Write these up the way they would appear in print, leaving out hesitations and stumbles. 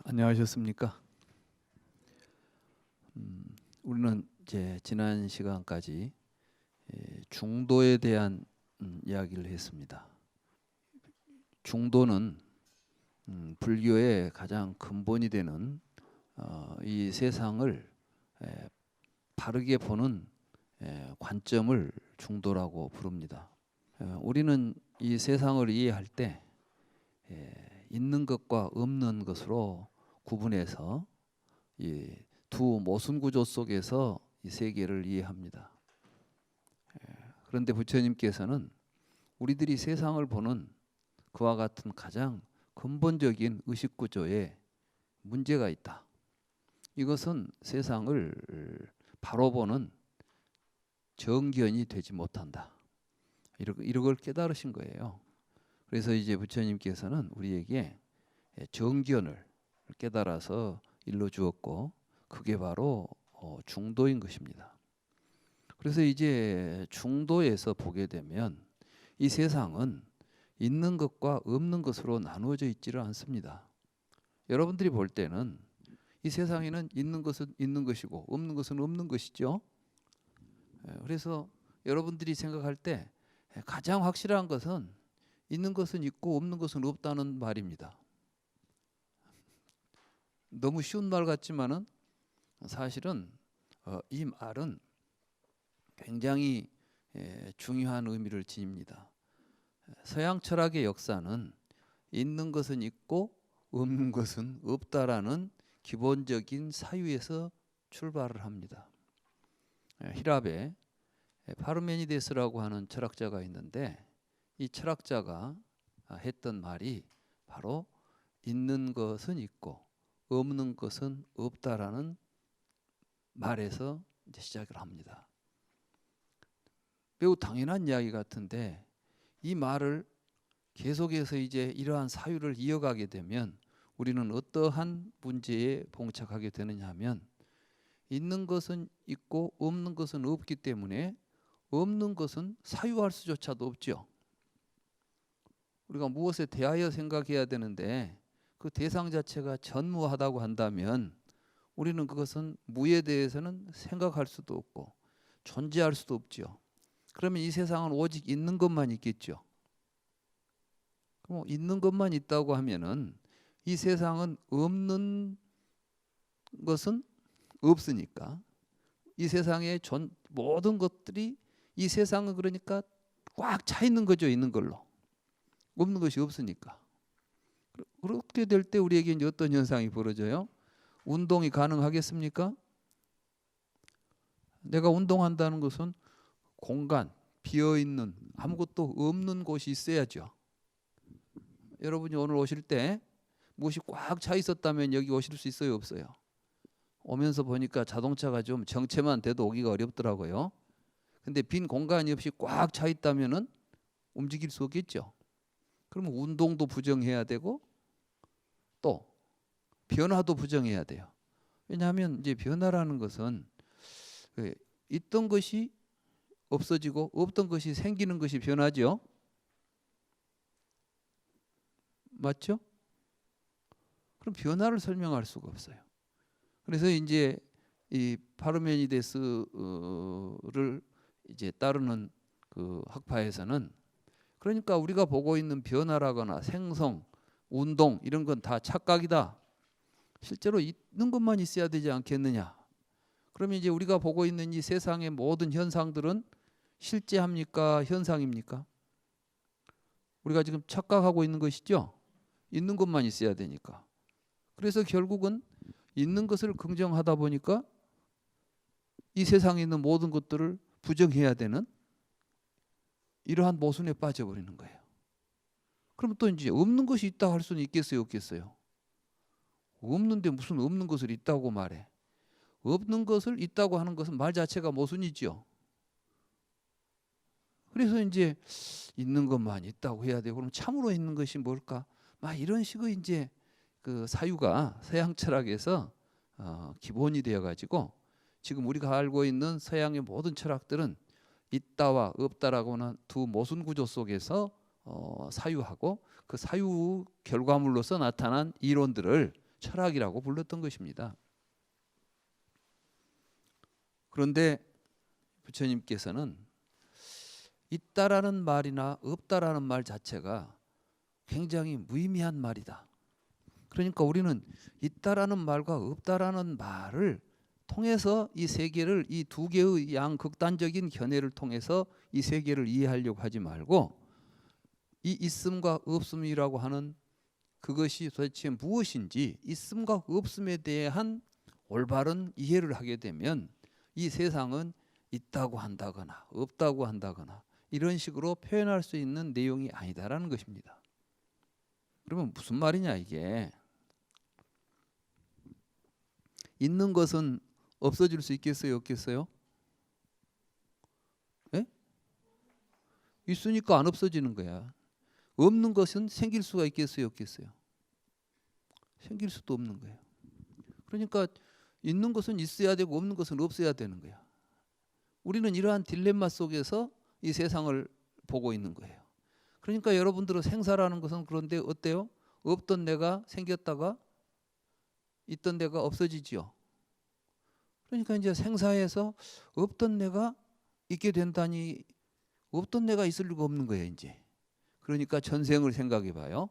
안녕하셨습니까? 우리는 이제 지난 시간까지 중도에 대한 이야기를 했습니다. 중도는 불교의 가장 근본이 되는 이 세상을 바르게 보는 관점을 중도라고 부릅니다. 우리는 이 세상을 이해할 때 있는 것과 없는 것으로 구분해서 이 두 모순 구조 속에서 이 세계를 이해합니다. 그런데 부처님께서는 우리들이 세상을 보는 그와 같은 가장 근본적인 의식 구조에 문제가 있다. 이것은 세상을 바로 보는 정견이 되지 못한다. 이런 걸 깨달으신 거예요. 그래서 이제 부처님께서는 우리에게 정견을 깨달아서 일러주었고, 그게 바로 중도인 것입니다. 그래서 이제 중도에서 보게 되면 이 세상은 있는 것과 없는 것으로 나누어져 있지를 않습니다. 여러분들이 볼 때는 이 세상에는 있는 것은 있는 것이고 없는 것은 없는 것이죠. 그래서 여러분들이 생각할 때 가장 확실한 것은 있는 것은 있고 없는 것은 없다는 말입니다. 너무 쉬운 말 같지만은 사실은 이 말은 굉장히 중요한 의미를 지닙니다. 서양 철학의 역사는 있는 것은 있고 없는 것은 없다라는 기본적인 사유에서 출발을 합니다. 히랍에 파르메니데스라고 하는 철학자가 있는데, 이 철학자가 했던 말이 바로 있는 것은 있고 없는 것은 없다라는 말에서 이제 시작을 합니다. 매우 당연한 이야기 같은데 이 말을 계속해서 이제 이러한 사유를 이어가게 되면 우리는 어떠한 문제에 봉착하게 되느냐 하면, 있는 것은 있고 없는 것은 없기 때문에 없는 것은 사유할 수조차도 없죠. 우리가 무엇에 대하여 생각해야 되는데 그 대상 자체가 전무하다고 한다면 우리는 그것은 무에 대해서는 생각할 수도 없고 존재할 수도 없죠. 그러면 이 세상은 오직 있는 것만 있겠죠. 그럼 있는 것만 있다고 하면은 이 세상은 없는 것은 없으니까 이 세상의 모든 것들이 이 세상은 그러니까 꽉 차 있는 거죠. 있는 걸로. 없는 것이 없으니까. 그렇게 될 때 우리에게 이제 어떤 현상이 벌어져요? 운동이 가능하겠습니까? 내가 운동한다는 것은 공간, 비어있는 아무것도 없는 곳이 있어야죠. 여러분이 오늘 오실 때 무엇이 꽉 차 있었다면 여기 오실 수 있어요, 없어요? 오면서 보니까 자동차가 좀 정체만 돼도 오기가 어렵더라고요. 근데 빈 공간이 없이 꽉 차 있다면은 움직일 수 없겠죠. 그러면 운동도 부정해야 되고 또 변화도 부정해야 돼요. 왜냐하면 이제 변화라는 것은 있던 것이 없어지고 없던 것이 생기는 것이 변화죠. 맞죠? 그럼 변화를 설명할 수가 없어요. 그래서 이제 이 파르메니데스를 이제 따르는 그 학파에서는, 그러니까 우리가 보고 있는 변화라거나 생성, 운동 이런 건 다 착각이다. 실제로 있는 것만 있어야 되지 않겠느냐. 그러면 이제 우리가 보고 있는 이 세상의 모든 현상들은 실제합니까? 현상입니까? 우리가 지금 착각하고 있는 것이죠. 있는 것만 있어야 되니까. 그래서 결국은 있는 것을 긍정하다 보니까 이 세상에 있는 모든 것들을 부정해야 되는 이러한 모순에 빠져버리는 거예요. 그럼 또 이제 없는 것이 있다 할 수는 있겠어요, 없겠어요? 없는데 무슨 없는 것을 있다고 말해? 없는 것을 있다고 하는 것은 말 자체가 모순이죠. 그래서 이제 있는 것만 있다고 해야 되고, 그럼 참으로 있는 것이 뭘까? 막 이런 식의 이제 그 사유가 서양 철학에서 기본이 되어 가지고 지금 우리가 알고 있는 서양의 모든 철학들은 있다와 없다라고 하는 두 모순 구조 속에서 사유하고 그 사유 결과물로서 나타난 이론들을 철학이라고 불렀던 것입니다. 그런데 부처님께서는 있다라는 말이나 없다라는 말 자체가 굉장히 무의미한 말이다. 그러니까 우리는 있다라는 말과 없다라는 말을 통해서 이 세계를, 이 두 개의 양극단적인 견해를 통해서 이 세계를 이해하려고 하지 말고, 이 있음과 없음이라고 하는 그것이 도대체 무엇인지, 있음과 없음에 대한 올바른 이해를 하게 되면 이 세상은 있다고 한다거나 없다고 한다거나 이런 식으로 표현할 수 있는 내용이 아니다라는 것입니다. 그러면 무슨 말이냐 이게. 있는 것은 없어질 수 있겠어요, 없겠어요? 예? 있으니까 안 없어지는 거야. 없는 것은 생길 수가 있겠어요, 없겠어요? 생길 수도 없는 거예요. 그러니까 있는 것은 있어야 되고 없는 것은 없어야 되는 거야. 우리는 이러한 딜레마 속에서 이 세상을 보고 있는 거예요. 그러니까 여러분들은 생사라는 것은 그런데 어때요? 없던 내가 생겼다가 있던 내가 없어지지요. 그러니까 이제 생사에서 없던 내가 있게 된다니, 없던 내가 있을 리가 없는 거예요 이제. 그러니까 전생을 생각해 봐요.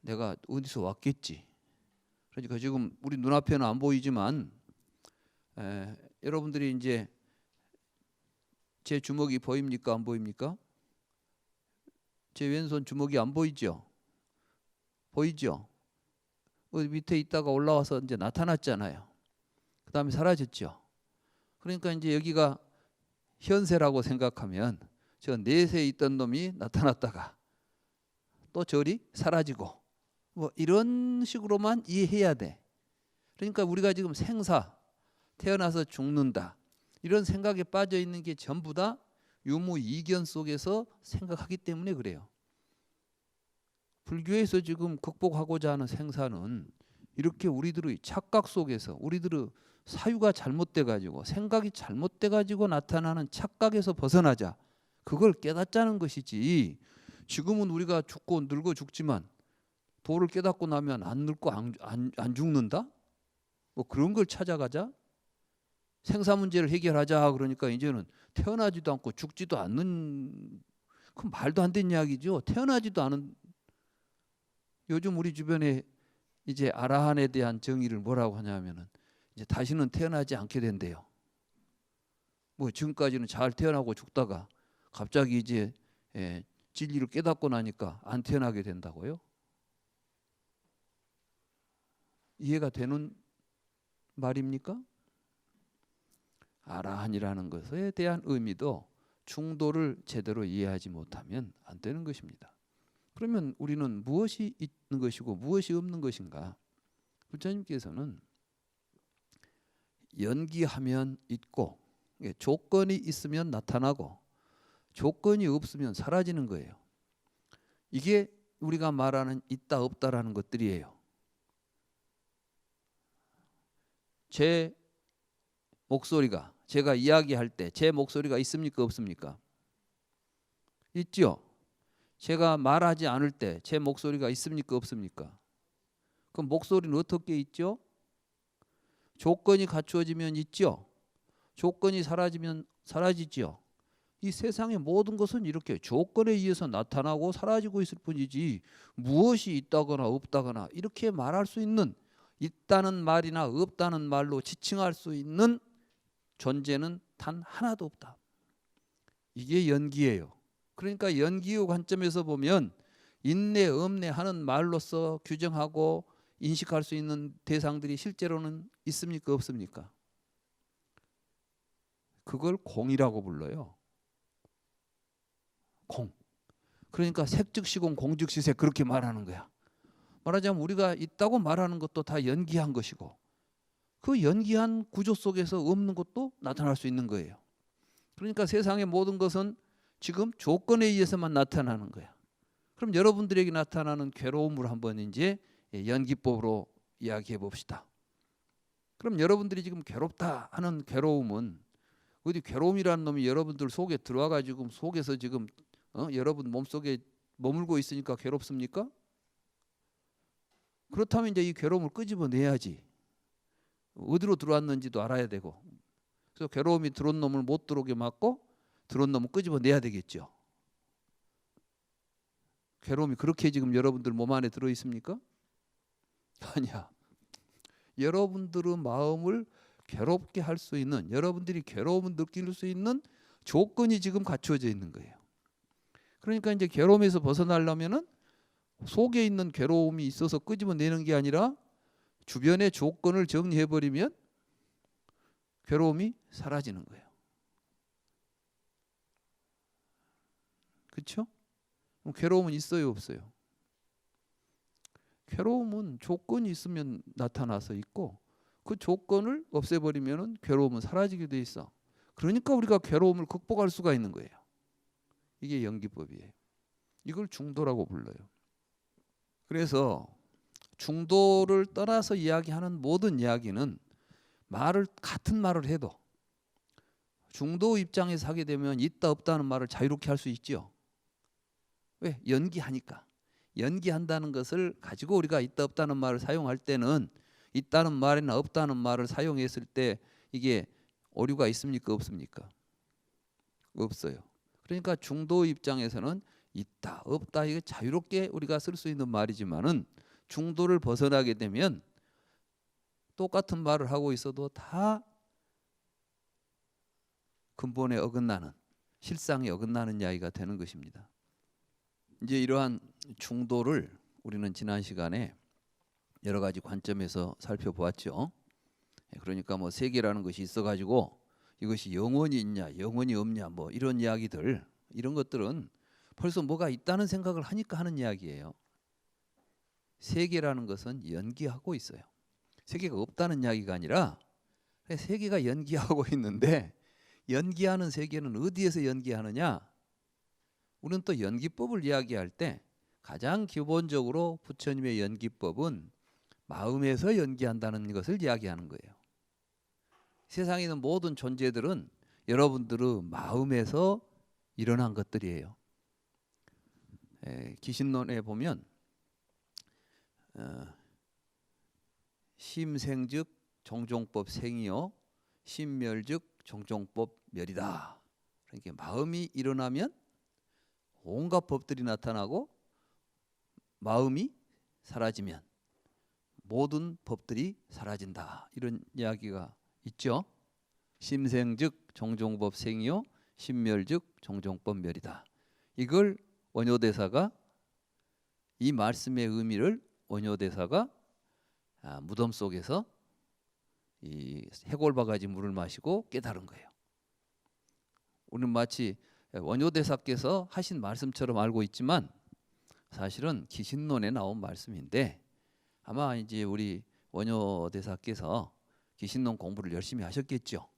내가 어디서 왔겠지. 그러니까 지금 우리 눈앞에는 안 보이지만 여러분들이 이제 제 주먹이 보입니까, 안 보입니까? 제 왼손 주먹이 안 보이죠? 보이죠? 밑에 있다가 올라와서 이제 나타났잖아요. 그 다음에 사라졌죠. 그러니까 이제 여기가 현세라고 생각하면 저 넷에 있던 놈이 나타났다가 또 저리 사라지고 뭐 이런 식으로만 이해해야 돼. 그러니까 우리가 지금 생사, 태어나서 죽는다, 이런 생각에 빠져 있는 게 전부 다 유무이견 속에서 생각하기 때문에 그래요. 불교에서 지금 극복하고자 하는 생사는 이렇게 우리들의 착각 속에서, 우리들의 사유가 잘못돼 가지고, 생각이 잘못돼 가지고 나타나는 착각에서 벗어나자, 그걸 깨닫자는 것이지. 지금은 우리가 죽고 늙어 죽지만 도를 깨닫고 나면 안 늙고 안 죽는다? 뭐 그런 걸 찾아가자. 생사 문제를 해결하자 그러니까 이제는 태어나지도 않고 죽지도 않는, 그 말도 안 되는 이야기죠. 태어나지도 않은. 요즘 우리 주변에 이제 아라한에 대한 정의를 뭐라고 하냐면은 이제 다시는 태어나지 않게 된대요. 뭐 지금까지는 잘 태어나고 죽다가 갑자기 이제 진리를 깨닫고 나니까 안 태어나게 된다고요? 이해가 되는 말입니까? 아라한이라는 것에 대한 의미도 중도를 제대로 이해하지 못하면 안 되는 것입니다. 그러면 우리는 무엇이 있는 것이고 무엇이 없는 것인가? 부처님께서는 연기하면 있고, 조건이 있으면 나타나고 조건이 없으면 사라지는 거예요. 이게 우리가 말하는 있다 없다라는 것들이에요. 제 목소리가, 제가 이야기할 때 제 목소리가 있습니까, 없습니까? 있죠. 제가 말하지 않을 때 제 목소리가 있습니까, 없습니까? 그럼 목소리는 어떻게 있죠? 조건이 갖추어지면 있죠. 조건이 사라지면 사라지죠. 이 세상의 모든 것은 이렇게 조건에 의해서 나타나고 사라지고 있을 뿐이지, 무엇이 있다거나 없다거나 이렇게 말할 수 있는, 있다는 말이나 없다는 말로 지칭할 수 있는 존재는 단 하나도 없다. 이게 연기예요. 그러니까 연기의 관점에서 보면 있네 없네 하는 말로서 규정하고 인식할 수 있는 대상들이 실제로는 있습니까, 없습니까? 그걸 공이라고 불러요. 공. 그러니까 색즉시공 공즉시색, 그렇게 말하는 거야. 말하자면 우리가 있다고 말하는 것도 다 연기한 것이고, 그 연기한 구조 속에서 없는 것도 나타날 수 있는 거예요. 그러니까 세상의 모든 것은 지금 조건에 의해서만 나타나는 거야. 그럼 여러분들에게 나타나는 괴로움을 한번 이제 연기법으로 이야기해 봅시다. 그럼 여러분들이 지금 괴롭다 하는 괴로움은, 어디 괴로움이라는 놈이 여러분들 속에 들어와 가지고 속에서 지금 여러분 몸속에 머물고 있으니까 괴롭습니까? 그렇다면 이제 이 괴로움을 끄집어내야지. 어디로 들어왔는지도 알아야 되고. 그래서 괴로움이 들어온 놈을 못 들어오게 막고 들어온 놈을 끄집어내야 되겠죠. 괴로움이 그렇게 지금 여러분들 몸 안에 들어 있습니까? 아니야. 여러분들의 마음을 괴롭게 할 수 있는, 여러분들이 괴로움을 느낄 수 있는 조건이 지금 갖추어져 있는 거예요. 그러니까 이제 괴로움에서 벗어나려면은 속에 있는 괴로움이 있어서 끄집어내는 게 아니라 주변의 조건을 정리해버리면 괴로움이 사라지는 거예요. 그렇죠? 괴로움은 있어요, 없어요? 괴로움은 조건이 있으면 나타나서 있고 그 조건을 없애버리면 괴로움은 사라지게 돼 있어. 그러니까 우리가 괴로움을 극복할 수가 있는 거예요. 이게 연기법이에요. 이걸 중도라고 불러요. 그래서 중도를 떠나서 이야기하는 모든 이야기는 같은 말을 해도 중도 입장에서 하게 되면 있다 없다는 말을 자유롭게 할 수 있죠. 왜? 연기하니까. 연기한다는 것을 가지고 우리가 있다 없다는 말을 사용할 때는 있다는 말이나 없다는 말을 사용했을 때 이게 오류가 있습니까? 없습니까? 없어요. 그러니까 중도 입장에서는 있다 없다 이게 자유롭게 우리가 쓸 수 있는 말이지만은 중도를 벗어나게 되면 똑같은 말을 하고 있어도 다 근본에 어긋나는, 실상에 어긋나는 이야기가 되는 것입니다. 이제 이러한 중도를 우리는 지난 시간에 여러 가지 관점에서 살펴보았죠. 그러니까 뭐 세계라는 것이 있어가지고 이것이 영원히 있냐 영원히 없냐 뭐 이런 이야기들, 이런 것들은 벌써 뭐가 있다는 생각을 하니까 하는 이야기예요. 세계라는 것은 연기하고 있어요. 세계가 없다는 이야기가 아니라 세계가 연기하고 있는데, 연기하는 세계는 어디에서 연기하느냐? 우리는 또 연기법을 이야기할 때 가장 기본적으로 부처님의 연기법은 마음에서 연기한다는 것을 이야기하는 거예요. 세상에 있는 모든 존재들은 여러분들의 마음에서 일어난 것들이에요. 기신론에 보면 심생즉 종종법 생이요 심멸즉 종종법 멸이다. 그러니까 마음이 일어나면 온갖 법들이 나타나고 마음이 사라지면 모든 법들이 사라진다. 이런 이야기가 있죠. 심생즉 종종법 생이요 심멸즉 종종법 멸이다. 이걸 원효대사가, 이 말씀의 의미를 원효대사가 무덤 속에서 이 해골바가지 물을 마시고 깨달은 거예요. 우리는 마치 원효대사께서 하신 말씀처럼 알고 있지만 사실은 기신론에 나온 말씀인데, 아마 이제 우리 원효대사께서 기신론 공부를 열심히 하셨겠죠.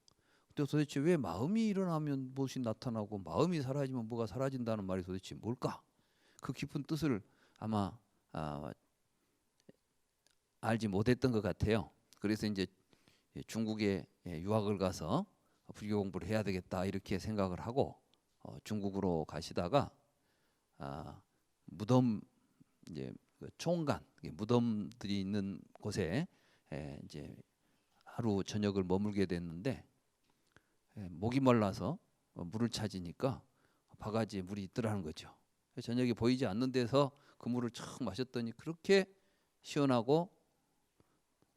근데 도대체 왜 마음이 일어나면 무엇이 나타나고 마음이 사라지면 뭐가 사라진다는 말이 도대체 뭘까? 그 깊은 뜻을 아마 알지 못했던 것 같아요. 그래서 이제 중국에 유학을 가서 불교 공부를 해야 되겠다 이렇게 생각을 하고 중국으로 가시다가 무덤, 이제 총간 무덤들이 있는 곳에 이제 하루 저녁을 머물게 됐는데 목이 말라서 물을 찾으니까 바가지에 물이 있더라는 거죠. 저녁에 보이지 않는 데서 그 물을 촥 마셨더니 그렇게 시원하고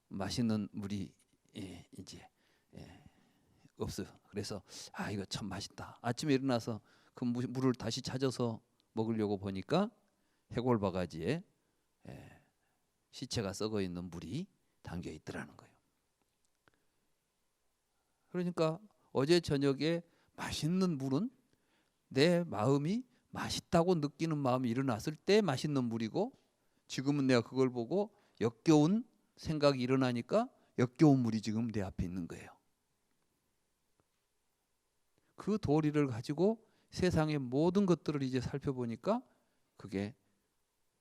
맛있는 물이 이제 없어요. 그래서 이거 참 맛있다. 아침에 일어나서 그 물을 다시 찾아서 먹으려고 보니까 해골 바가지에 시체가 썩어 있는 물이 담겨 있더라는 거예요. 그러니까 어제 저녁에 맛있는 물은 내 마음이 맛있다고 느끼는 마음이 일어났을 때 맛있는 물이고, 지금은 내가 그걸 보고 역겨운 생각이 일어나니까 역겨운 물이 지금 내 앞에 있는 거예요. 그 도리를 가지고 세상의 모든 것들을 이제 살펴보니까 그게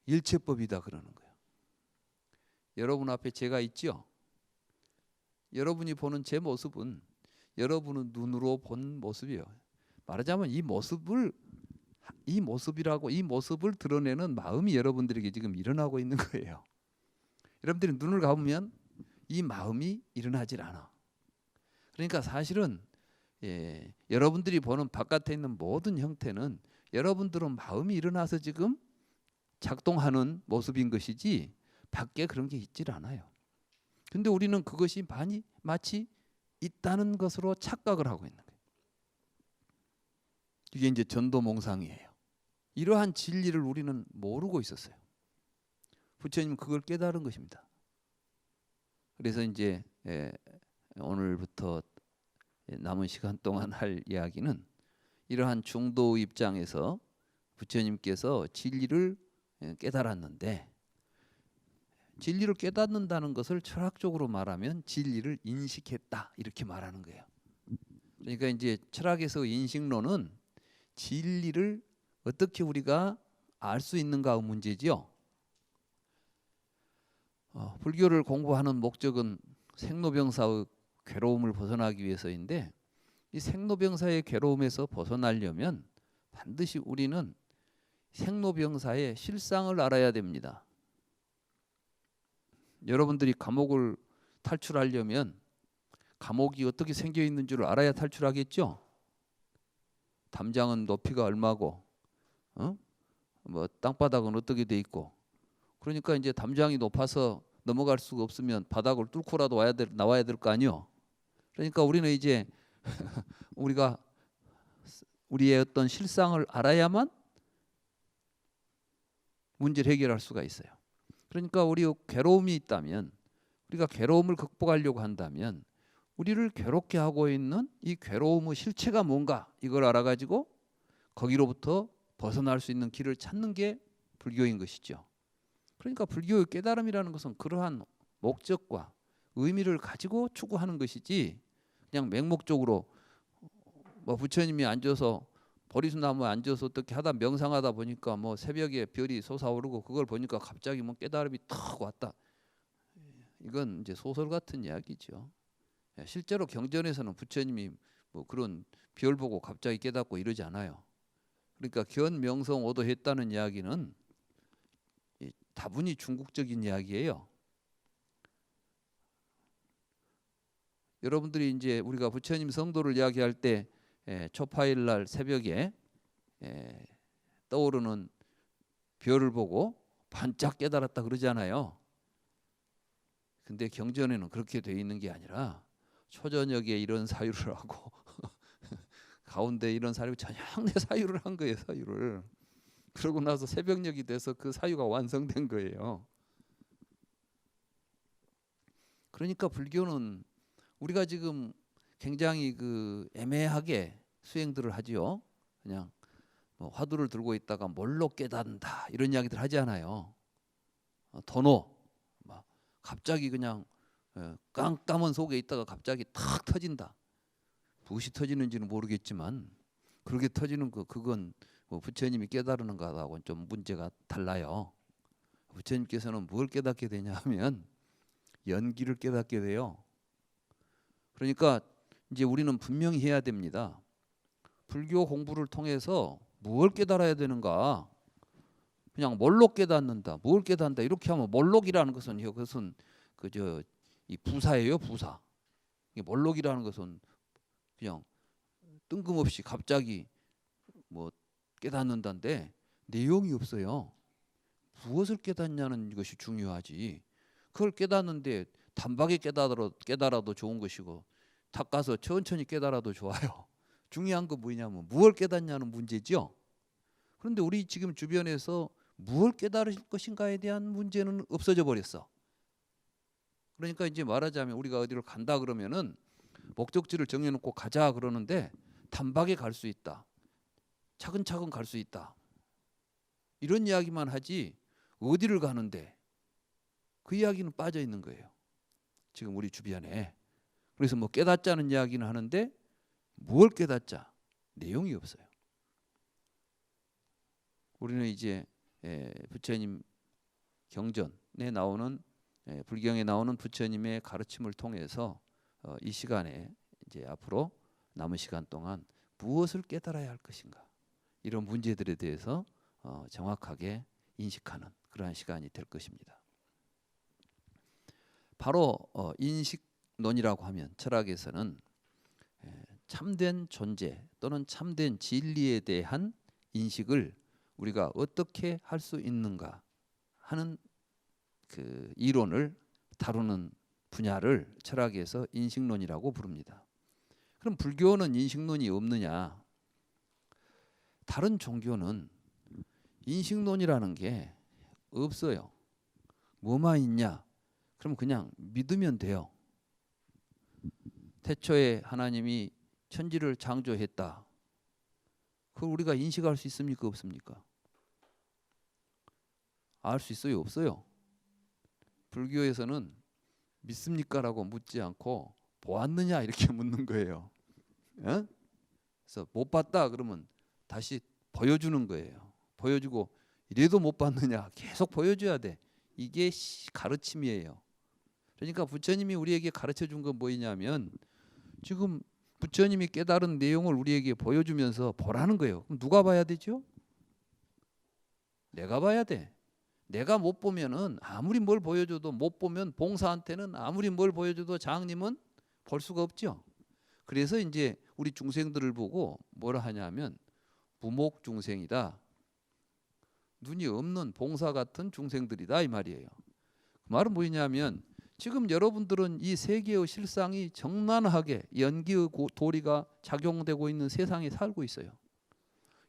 일체법이다 그러는 거예요. 여러분 앞에 제가 있죠. 여러분이 보는 제 모습은 여러분은 눈으로 본 모습이에요. 말하자면 이 모습을 드러내는 마음이 여러분들에게 지금 일어나고 있는 거예요. 여러분들이 눈을 감으면 이 마음이 일어나질 않아. 그러니까 사실은 여러분들이 보는 바깥에 있는 모든 형태는 여러분들은 마음이 일어나서 지금 작동하는 모습인 것이지 밖에 그런 게 있질 않아요. 근데 우리는 그것이 마치 있다는 것으로 착각을 하고 있는 거예요. 이게 이제 전도몽상이에요. 이러한 진리를 우리는 모르고 있었어요. 부처님은 그걸 깨달은 것입니다. 그래서 이제 오늘부터 남은 시간 동안 할 이야기는 이러한 중도 입장에서 부처님께서 진리를 깨달았는데, 진리를 깨닫는다는 것을 철학적으로 말하면 진리를 인식했다 이렇게 말하는 거예요. 그러니까 이제 철학에서 인식론은 진리를 어떻게 우리가 알 수 있는가의 문제지요. 불교를 공부하는 목적은 생로병사의 괴로움을 벗어나기 위해서인데, 이 생로병사의 괴로움에서 벗어나려면 반드시 우리는 생로병사의 실상을 알아야 됩니다. 여러분들이 감옥을 탈출하려면 감옥이 어떻게 생겨 있는 줄 알아야 탈출하겠죠. 담장은 높이가 얼마고, 뭐 땅바닥은 어떻게 돼 있고. 그러니까 이제 담장이 높아서 넘어갈 수가 없으면 바닥을 뚫고라도 나와야 될 거 아니요. 그러니까 우리는 이제 우리가 우리의 어떤 실상을 알아야만 문제를 해결할 수가 있어요. 그러니까 우리 괴로움이 있다면, 우리가 괴로움을 극복하려고 한다면 우리를 괴롭게 하고 있는 이 괴로움의 실체가 뭔가 이걸 알아가지고 거기로부터 벗어날 수 있는 길을 찾는 게 불교인 것이죠. 그러니까 불교의 깨달음이라는 것은 그러한 목적과 의미를 가지고 추구하는 것이지, 그냥 맹목적으로 뭐 부처님이 앉아서 보리수나무에 앉아서 어떻게 하다 명상하다 보니까 뭐 새벽에 별이 솟아오르고 그걸 보니까 갑자기 뭐 깨달음이 탁 왔다. 이건 이제 소설 같은 이야기죠. 실제로 경전에서는 부처님이 뭐 그런 별 보고 갑자기 깨닫고 이러지 않아요. 그러니까 견명성오도했다는 이야기는 다분히 중국적인 이야기예요. 여러분들이 이제 우리가 부처님 성도를 이야기할 때 초파일 날 새벽에 떠오르는 별을 보고 반짝 깨달았다 그러잖아요. 근데 경전에는 그렇게 돼 있는 게 아니라 초저녁에 이런 사유를 하고 가운데 이런 사유, 저녁 내 사유를 한 거예요. 사유를. 그러고 나서 새벽녘이 돼서 그 사유가 완성된 거예요. 그러니까 불교는 우리가 지금 굉장히 그 애매하게 수행들을 하지요. 그냥 뭐 화두를 들고 있다가 뭘로 깨닫는다 이런 이야기들 하지 않아요. 도노 막 갑자기 그냥 깜깜한 속에 있다가 갑자기 탁 터진다. 무엇이 터지는지는 모르겠지만 그렇게 터지는 그건 뭐 부처님이 깨달는 것하고는 좀 문제가 달라요. 부처님께서는 뭘 깨닫게 되냐 하면 연기를 깨닫게 돼요. 그러니까 이제 우리는 분명히 해야 됩니다. 불교 공부를 통해서 뭘 깨달아야 되는가? 그냥 몰록 깨닫는다, 뭘 깨닫는다 이렇게 하면 몰록이라는 것은 그것은 그저 이 부사예요, 부사. 몰록이라는 것은 그냥 뜬금없이 갑자기 뭐 깨닫는다인데 내용이 없어요. 무엇을 깨닫냐는 것이 중요하지. 그걸 깨닫는데 단박에 깨달아도 좋은 것이고 닦아서 천천히 깨달아도 좋아요. 중요한 건 뭐냐면 무엇을 깨닫냐는 문제죠. 그런데 우리 지금 주변에서 무엇을 깨달을 것인가에 대한 문제는 없어져 버렸어. 그러니까 이제 말하자면 우리가 어디를 간다 그러면은 목적지를 정해놓고 가자 그러는데 단박에 갈 수 있다. 차근차근 갈 수 있다. 이런 이야기만 하지 어디를 가는데 그 이야기는 빠져 있는 거예요. 지금 우리 주변에. 그래서 뭐 깨닫자는 이야기는 하는데 뭘 깨닫자? 내용이 없어요. 우리는 이제 부처님 경전에 나오는 불경에 나오는 부처님의 가르침을 통해서 이 시간에 이제 앞으로 남은 시간 동안 무엇을 깨달아야 할 것인가 이런 문제들에 대해서 정확하게 인식하는 그러한 시간이 될 것입니다. 바로 인식론이라고 하면 철학에서는 참된 존재 또는 참된 진리에 대한 인식을 우리가 어떻게 할 수 있는가 하는 그 이론을 다루는 분야를 철학에서 인식론이라고 부릅니다. 그럼 불교는 인식론이 없느냐? 다른 종교는 인식론이라는 게 없어요. 뭐만 있냐? 그럼 그냥 믿으면 돼요. 태초에 하나님이 천지를 창조했다. 그걸 우리가 인식할 수 있습니까? 없습니까? 알 수 있어요? 없어요? 불교에서는 믿습니까? 라고 묻지 않고 보았느냐? 이렇게 묻는 거예요. 예? 그래서 못 봤다 그러면 다시 보여주는 거예요. 보여주고 이래도 못 봤느냐? 계속 보여줘야 돼. 이게 가르침이에요. 그러니까 부처님이 우리에게 가르쳐 준 건 뭐냐면 지금 부처님이 깨달은 내용을 우리에게 보여주면서 보라는 거예요. 그럼 누가 봐야 되죠? 내가 봐야 돼. 내가 못 보면은 아무리 뭘 보여줘도 못 보면 봉사한테는 아무리 뭘 보여줘도 장님은 볼 수가 없죠. 그래서 이제 우리 중생들을 보고 뭐라 하냐면 무목 중생이다. 눈이 없는 봉사 같은 중생들이다 이 말이에요. 그 말은 뭐냐면 지금 여러분들은 이 세계의 실상이 정난하게 연기의 도리가 작용되고 있는 세상에 살고 있어요.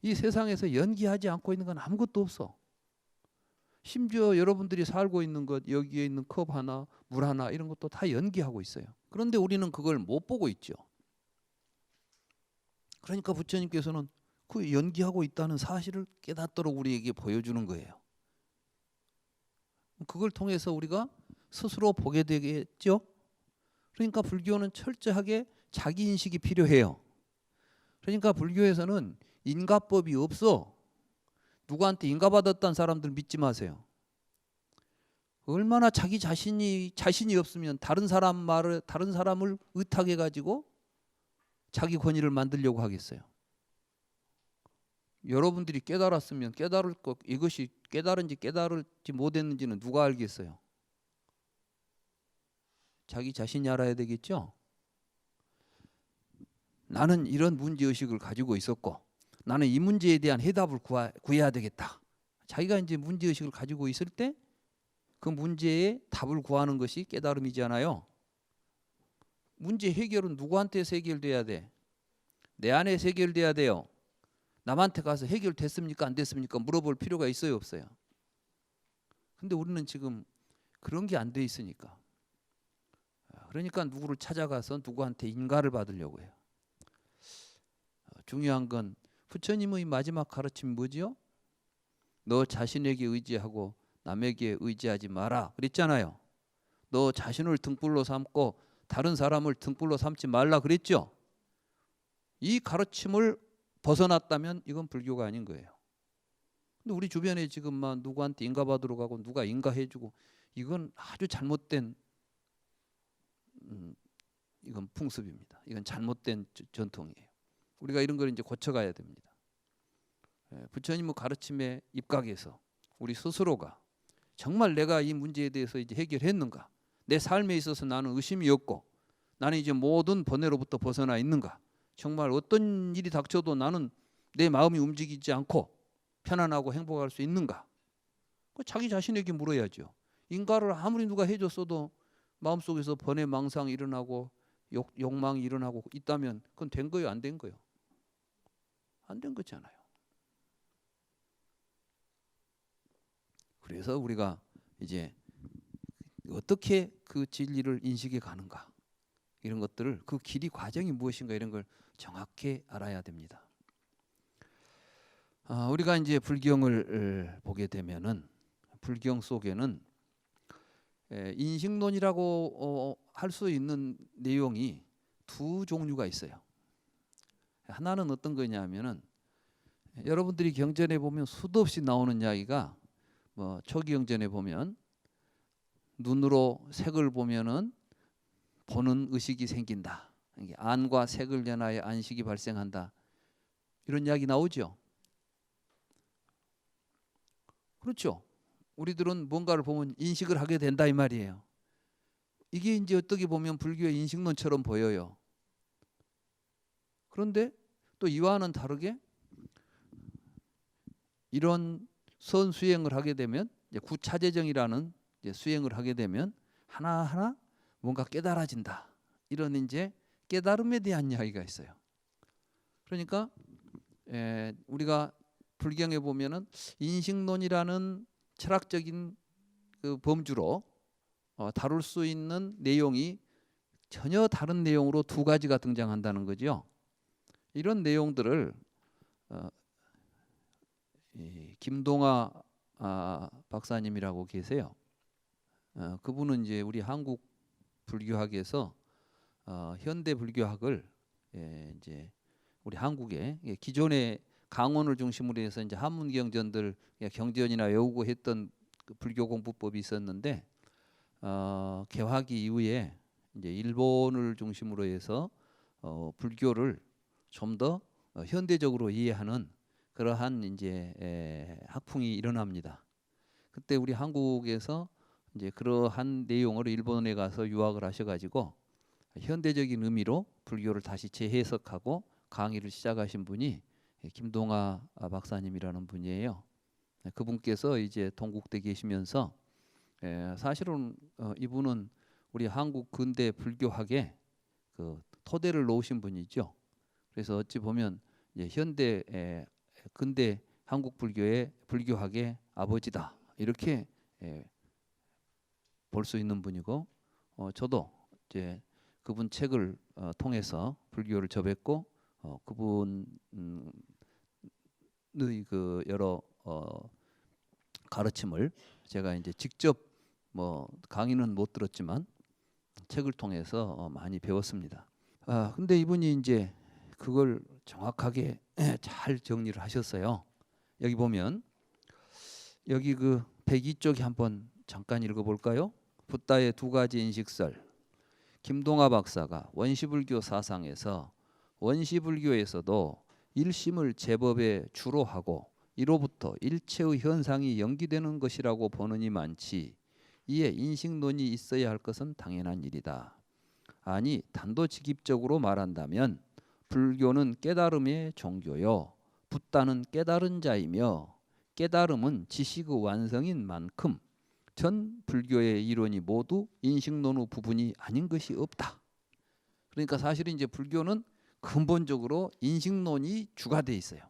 이 세상에서 연기하지 않고 있는 건 아무것도 없어. 심지어 여러분들이 살고 있는 것, 여기에 있는 컵 하나, 물 하나 이런 것도 다 연기하고 있어요. 그런데 우리는 그걸 못 보고 있죠. 그러니까 부처님께서는 그 연기하고 있다는 사실을 깨닫도록 우리에게 보여주는 거예요. 그걸 통해서 우리가 스스로 보게 되겠죠. 그러니까 불교는 철저하게 자기 인식이 필요해요. 그러니까 불교에서는 인가법이 없어. 누구한테 인가받았다는 사람들 믿지 마세요. 얼마나 자신이 없으면 다른 사람을 의탁해 가지고 자기 권위를 만들려고 하겠어요. 여러분들이 깨달았으면 깨달을 것, 이것이 깨달은지 깨달을지 못했는지는 누가 알겠어요? 자기 자신이 알아야 되겠죠. 나는 이런 문제의식을 가지고 있었고 나는 이 문제에 대한 해답을 구해야 되겠다. 자기가 이제 문제의식을 가지고 있을 때 그 문제에 답을 구하는 것이 깨달음이잖아요. 문제 해결은 누구한테서 해결돼야 돼? 내 안에서 해결돼야 돼요. 남한테 가서 해결됐습니까? 안 됐습니까? 물어볼 필요가 있어요? 없어요? 근데 우리는 지금 그런 게 안 돼 있으니까. 그러니까 누구를 찾아가서 누구한테 인가를 받으려고 해요. 중요한 건 부처님의 마지막 가르침이 뭐지요? 너 자신에게 의지하고 남에게 의지하지 마라 그랬잖아요. 너 자신을 등불로 삼고 다른 사람을 등불로 삼지 말라 그랬죠. 이 가르침을 벗어났다면 이건 불교가 아닌 거예요. 근데 우리 주변에 지금 막 누구한테 인가받으러 가고 누가 인가해주고 이건 아주 잘못된 이건 풍습입니다. 이건 잘못된 전통이에요. 우리가 이런 걸 이제 고쳐가야 됩니다. 부처님의 가르침에 입각해서 우리 스스로가 정말 내가 이 문제에 대해서 이제 해결했는가? 내 삶에 있어서 나는 의심이 없고 나는 이제 모든 번뇌로부터 벗어나 있는가? 정말 어떤 일이 닥쳐도 나는 내 마음이 움직이지 않고 편안하고 행복할 수 있는가? 자기 자신에게 물어야죠. 인가를 아무리 누가 해줬어도 마음속에서 번뇌 망상이 일어나고 욕망이 일어나고 있다면 그건 된 거예요? 안 된 거예요? 안 된 거잖아요. 그래서 우리가 이제 어떻게 그 진리를 인식해 가는가 이런 것들을 그 길이 과정이 무엇인가 이런 걸 정확히 알아야 됩니다. 우리가 이제 불경을 보게 되면은 불경 속에는 인식론이라고 할 수 있는 내용이 두 종류가 있어요. 하나는 어떤 거냐면은 여러분들이 경전에 보면 수도 없이 나오는 이야기가 뭐 초기경전에 보면 눈으로 색을 보면은 보는 의식이 생긴다. 안과 색을 연하여 안식이 발생한다. 이런 이야기 나오죠. 그렇죠. 우리들은 뭔가를 보면 인식을 하게 된다 이 말이에요. 이게 이제 어떻게 보면 불교의 인식론처럼 보여요. 그런데 또 이와는 다르게 이런 선 수행을 하게 되면 이제 구차재정이라는 이제 수행을 하게 되면 하나하나 뭔가 깨달아진다. 이런 이제 깨달음에 대한 이야기가 있어요. 그러니까 우리가 불경에 보면은 인식론이라는 철학적인 그 범주로 다룰 수 있는 내용이 전혀 다른 내용으로 두 가지가 등장한다는 거죠. 이런 내용들을 김동아 박사님이라고 계세요. 그분은 이제 우리 한국 불교학에서 현대 불교학을 이제 우리 한국에 기존의 강원을 중심으로 해서 이제 한문경전들 경전이나 외우고 했던 그 불교 공부법이 있었는데 개화기 이후에 이제 일본을 중심으로 해서 불교를 좀 더 현대적으로 이해하는 그러한 이제 학풍이 일어납니다. 그때 우리 한국에서 이제 그러한 내용을 일본에 가서 유학을 하셔가지고 현대적인 의미로 불교를 다시 재해석하고 강의를 시작하신 분이 김동아 박사님이라는 분이에요. 그분께서 이제 동국대 계시면서 사실은 이분은 우리 한국 근대 불교학에 그 토대를 놓으신 분이죠. 그래서 어찌 보면 이제 현대 근대 한국 불교의 불교학의 아버지다 이렇게 볼 수 있는 분이고 저도 이제 그분 책을 통해서 불교를 접했고 그분의 그 여러 가르침을 제가 이제 직접 뭐 강의는 못 들었지만 책을 통해서 많이 배웠습니다. 근데 이분이 이제 그걸 정확하게 잘 정리를 하셨어요. 여기 보면 여기 그 102쪽에 한번 잠깐 읽어볼까요? 붓다의 두 가지 인식설. 김동아 박사가 원시불교 사상에서 원시불교에서도 일심을 제법에 주로 하고 이로부터 일체의 현상이 연기되는 것이라고 보느니 많지 이에 인식론이 있어야 할 것은 당연한 일이다. 아니 단도직입적으로 말한다면 불교는 깨달음의 종교요 붓다는 깨달은 자이며 깨달음은 지식의 완성인 만큼 전 불교의 이론이 모두 인식론의 부분이 아닌 것이 없다. 그러니까 사실은 이제 불교는 근본적으로 인식론이 주가 돼 있어요.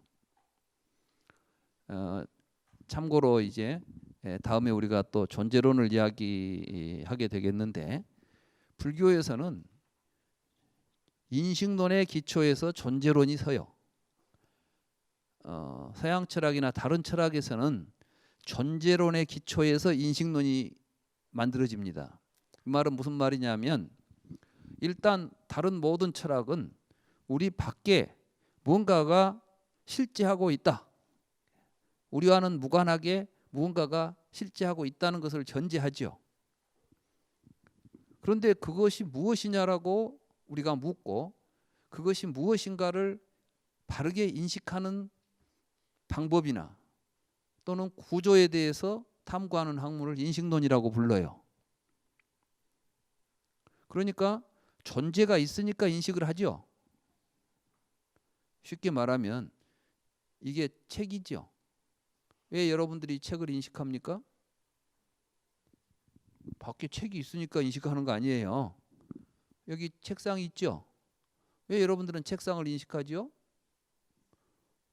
참고로 이제 다음에 우리가 또 존재론을 이야기하게 되겠는데 불교에서는 인식론의 기초에서 존재론이 서요. 서양 철학이나 다른 철학에서는 존재론의 기초에서 인식론이 만들어집니다. 이 말은 무슨 말이냐면 일단 다른 모든 철학은 우리 밖에 무언가가 실제하고 있다. 우리와는 무관하게 무언가가 실제하고 있다는 것을 전제하죠. 그런데 그것이 무엇이냐라고 우리가 묻고 그것이 무엇인가를 바르게 인식하는 방법이나 또는 구조에 대해서 탐구하는 학문을 인식론이라고 불러요. 그러니까 존재가 있으니까 인식을 하죠. 쉽게 말하면 이게 책이죠. 왜 여러분들이 책을 인식합니까? 밖에 책이 있으니까 인식하는 거 아니에요. 여기 책상이 있죠. 왜 여러분들은 책상을 인식하죠?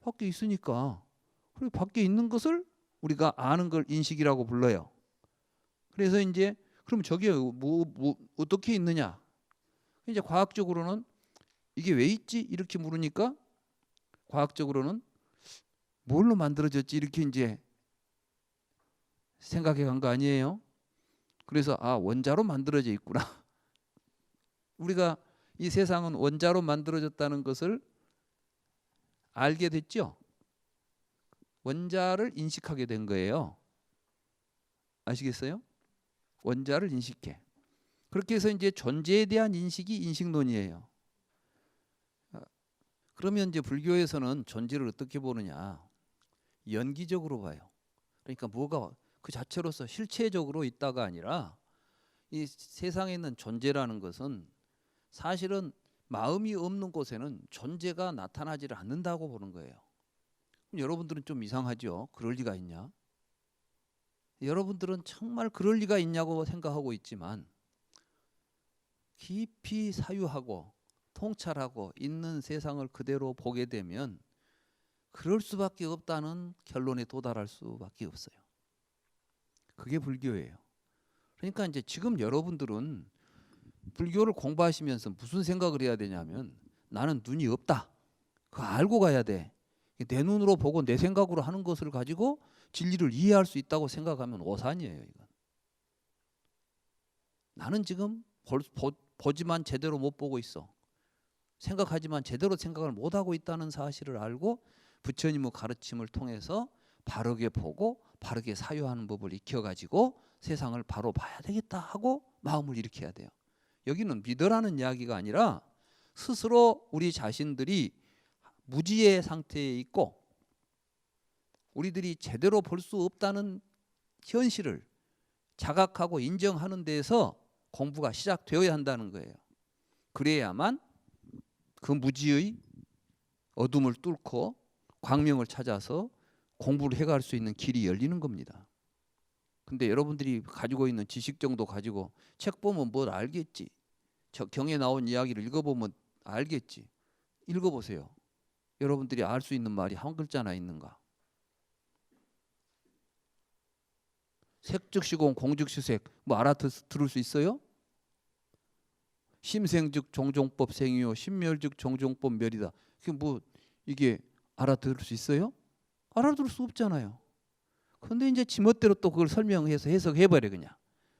밖에 있으니까. 그리고 밖에 있는 것을 우리가 아는 걸 인식이라고 불러요. 그래서 이제 그럼 저게 뭐 어떻게 있느냐? 이제 과학적으로는 이게 왜 있지? 이렇게 물으니까 과학적으로는 뭘로 만들어졌지? 이렇게 이제 생각해 간 거 아니에요? 그래서 원자로 만들어져 있구나. 우리가 이 세상은 원자로 만들어졌다는 것을 알게 됐죠. 원자를 인식하게 된 거예요. 아시겠어요? 원자를 인식해. 그렇게 해서 이제 존재에 대한 인식이 인식론이에요. 그러면 이제 불교에서는 존재를 어떻게 보느냐? 연기적으로 봐요. 그러니까 뭐가 그 자체로서 실체적으로 있다가 아니라 이 세상에 있는 존재라는 것은 사실은 마음이 없는 곳에는 존재가 나타나지를 않는다고 보는 거예요. 여러분들은 좀 이상하죠? 그럴 리가 있냐? 여러분들은 정말 그럴 리가 있냐고 생각하고 있지만 깊이 사유하고 통찰하고 있는 세상을 그대로 보게 되면 그럴 수밖에 없다는 결론에 도달할 수밖에 없어요. 그게 불교예요. 그러니까 이제 지금 여러분들은 불교를 공부하시면서 무슨 생각을 해야 되냐면 나는 눈이 없다. 그거 알고 가야 돼. 내 눈으로 보고 내 생각으로 하는 것을 가지고 진리를 이해할 수 있다고 생각하면 오산이에요. 이건. 나는 지금 보지만 제대로 못 보고 있어. 생각하지만 제대로 생각을 못하고 있다는 사실을 알고 부처님의 가르침을 통해서 바르게 보고 바르게 사유하는 법을 익혀가지고 세상을 바로 봐야 되겠다 하고 마음을 일으켜야 돼요. 여기는 믿으라는 이야기가 아니라 스스로 우리 자신들이 무지의 상태에 있고 우리들이 제대로 볼 수 없다는 현실을 자각하고 인정하는 데에서 공부가 시작되어야 한다는 거예요. 그래야만 그 무지의 어둠을 뚫고 광명을 찾아서 공부를 해갈 수 있는 길이 열리는 겁니다. 근데 여러분들이 가지고 있는 지식 정도 가지고 책 보면 뭘 알겠지. 저 경에 나온 이야기를 읽어보면 알겠지. 읽어보세요. 여러분들이 알 수 있는 말이 한 글자나 있는가? 색즉시공 공즉시색 뭐 알아들을 수 있어요? 심생즉 종종법 생이요 심멸즉 종종법 멸이다. 이게 알아들을 수 있어요? 알아들을 수 없잖아요. 근데 이제 지멋대로 또 그걸 설명해서 해석해버려 그냥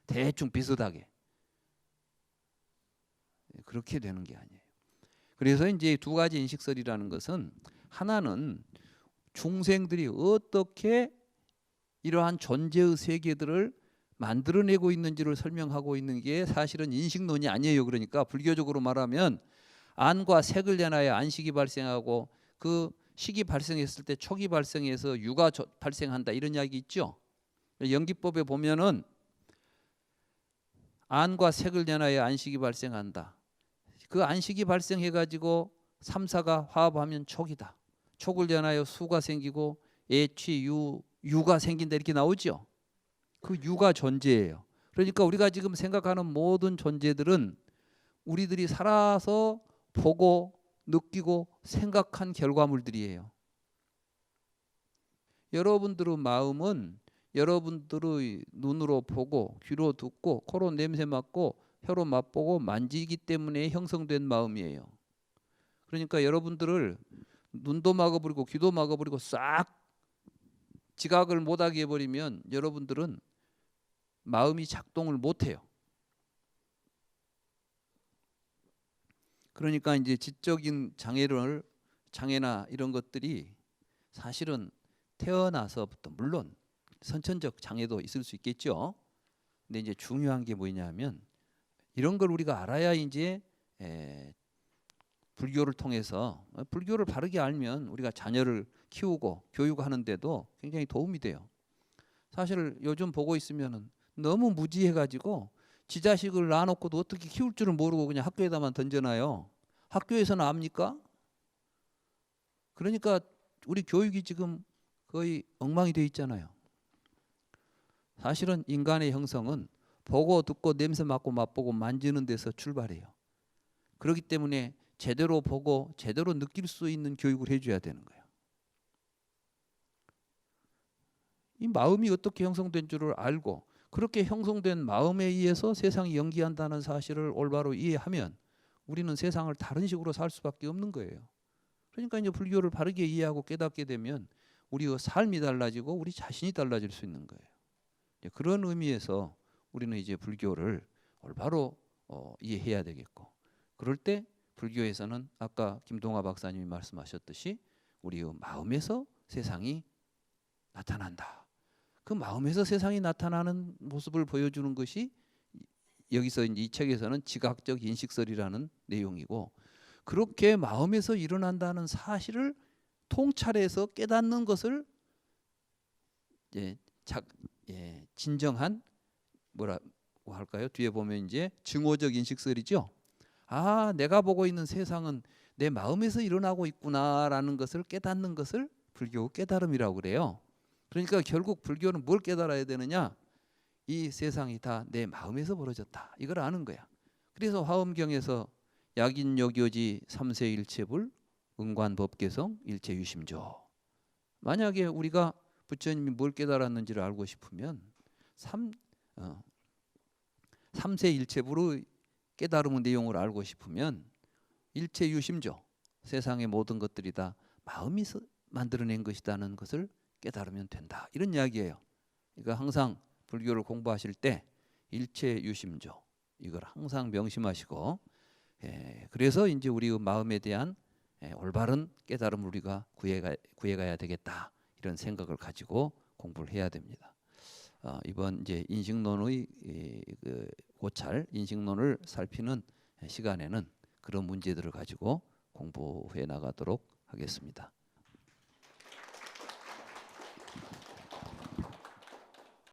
대충 비슷하게. 그렇게 되는 게 아니에요. 그래서 이제 두 가지 인식설이라는 것은 하나는 중생들이 어떻게 이러한 존재의 세계들을 만들어내고 있는지를 설명하고 있는 게 사실은 인식론이 아니에요. 그러니까 불교적으로 말하면 안과 색을 연하여 안식이 발생하고 그 식이 발생했을 때 촉이 발생해서 유가 발생한다 이런 이야기 있죠. 연기법에 보면은 안과 색을 연하여 안식이 발생한다. 그 안식이 발생해가지고 삼사가 화합하면 촉이다. 촉을 연하여 수가 생기고 애취 유가 생긴다 이렇게 나오죠. 그 유가 존재예요. 그러니까 우리가 지금 생각하는 모든 존재들은 우리들이 살아서 보고 느끼고 생각한 결과물들이에요. 여러분들의 마음은 여러분들의 눈으로 보고 귀로 듣고 코로 냄새 맡고 혀로 맛보고 만지기 때문에 형성된 마음이에요. 그러니까 여러분들을 눈도 막아버리고 귀도 막아버리고 싹 지각을 못하게 해버리면 여러분들은 마음이 작동을 못해요. 그러니까 이제 지적인 장애나 이런 것들이 사실은 태어나서부터 물론 선천적 장애도 있을 수 있겠죠. 근데 이제 중요한 게 뭐냐면 이런 걸 우리가 알아야 이제 불교를 통해서 불교를 바르게 알면 우리가 자녀를 키우고 교육하는데도 굉장히 도움이 돼요. 사실 요즘 보고 있으면은 너무 무지해가지고 지 자식을 낳아놓고도 어떻게 키울 줄을 모르고 그냥 학교에다만 던져놔요. 학교에서는 압니까? 그러니까 우리 교육이 지금 거의 엉망이 돼 있잖아요. 사실은 인간의 형성은 보고 듣고 냄새 맡고 맛보고 만지는 데서 출발해요. 그렇기 때문에 제대로 보고 제대로 느낄 수 있는 교육을 해줘야 되는 거예요. 이 마음이 어떻게 형성된 줄을 알고 그렇게 형성된 마음에 의해서 세상이 연기한다는 사실을 올바로 이해하면 우리는 세상을 다른 식으로 살 수밖에 없는 거예요. 그러니까 이제 불교를 바르게 이해하고 깨닫게 되면 우리의 삶이 달라지고 우리 자신이 달라질 수 있는 거예요. 그런 의미에서 우리는 이제 불교를 올바로 이해해야 되겠고 그럴 때 불교에서는 아까 김동화 박사님이 말씀하셨듯이 우리의 마음에서 세상이 나타난다. 그 마음에서 세상이 나타나는 모습을 보여주는 것이 여기서 이 책에서는 지각적 인식설이라는 내용이고 그렇게 마음에서 일어난다는 사실을 통찰해서 깨닫는 것을 진정한 할까요? 뒤에 보면 이제 증오적 인식설이죠. 아, 내가 보고 있는 세상은 내 마음에서 일어나고 있구나라는 것을 깨닫는 것을 불교 깨달음이라고 그래요. 그러니까 결국 불교는 뭘 깨달아야 되느냐? 이 세상이 다 내 마음에서 벌어졌다. 이걸 아는 거야. 그래서 화엄경에서 약인여교지 삼세일체불 응관법계성 일체유심조. 만약에 우리가 부처님이 뭘 깨달았는지를 알고 싶으면 삼세일체불의 깨달음의 내용을 알고 싶으면 일체유심조, 세상의 모든 것들이 다 마음이 만들어낸 것이라는 것을 깨달으면 된다. 이런 이야기예요. 그러니까 항상 불교를 공부하실 때 일체유심조 이걸 항상 명심하시고, 그래서 이제 우리의 마음에 대한 올바른 깨달음을 우리가 구해가야 되겠다, 이런 생각을 가지고 공부를 해야 됩니다. 이번 이제 인식론의 그 고찰, 인식론을 살피는 시간에는 그런 문제들을 가지고 공부해 나가도록 하겠습니다.